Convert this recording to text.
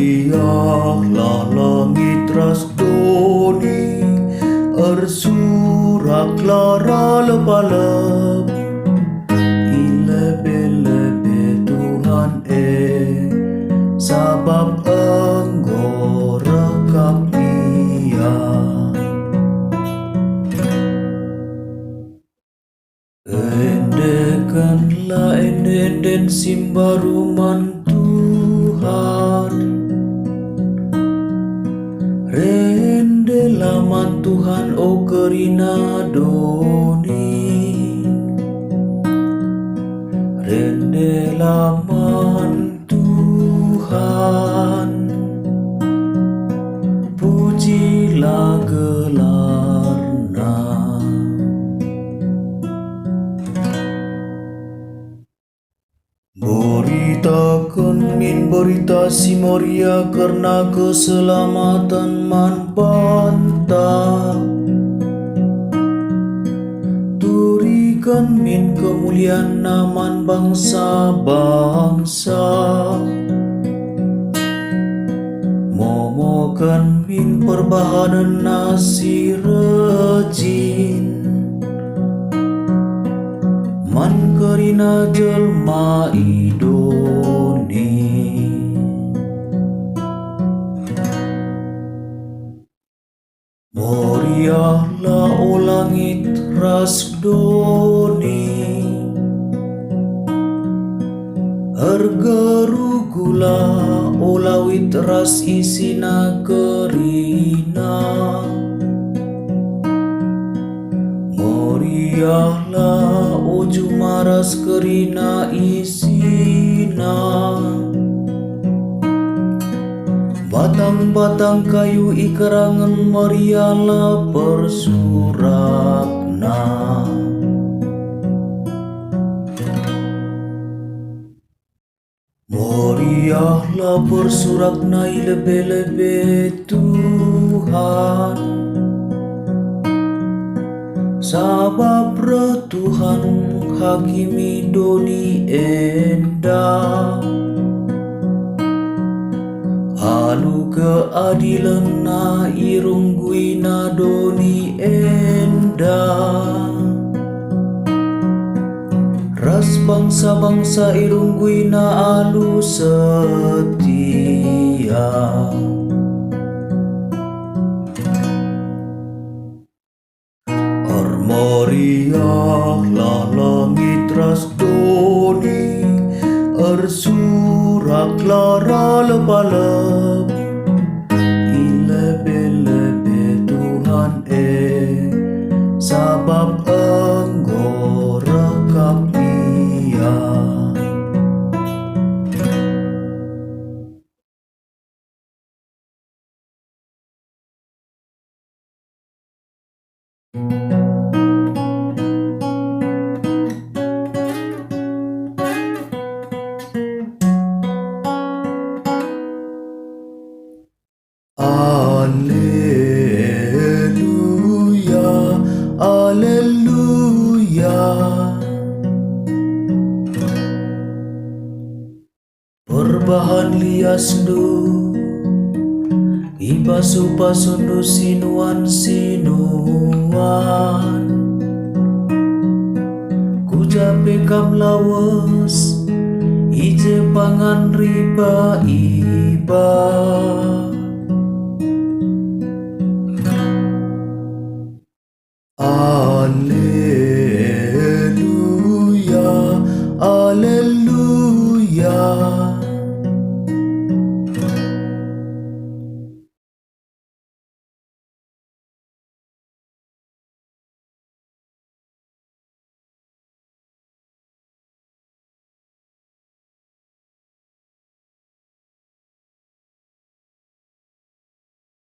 Moriahlah langit ras doni, ersuraklah lepalep, ilebe-lebe Tuhan sabab Engkau rekap ia. Endekanlah enden simbaruman Tuhan, rendelah man Tuhan o kerina doni, rendelah man Tuhan, pujilah gelarna. Beritakan min berita si Moria karena keselamatan man banta, turikan min kemuliaan naman bangsa-bangsa, momokan min perbahanan nasi rejin, man kerina jelma idoni. Moriahlah o langit ras doni, ergerugula o lawit ras isina kerina. Moriahlah o jumaras kerina isina, batang-batang kayu ikarangan meriahlah persurakna. Meriahlah persurakna ilebe-lebe Tuhan, sabab roh Tuhan hakimi doni enda, halu keadilan na irungguina doni enda, ras bangsa-bangsa irungguina alu setia. Moriahlah langit ras doni, ersuraklah lepalep, ilebe-lebe Tuhan sabab Engkau rekap ia. Alleluya, Alleluya. Perbahan liasdu, ibasu-pasundu sinuan, kujape kam lawas, ije pangan riba iba.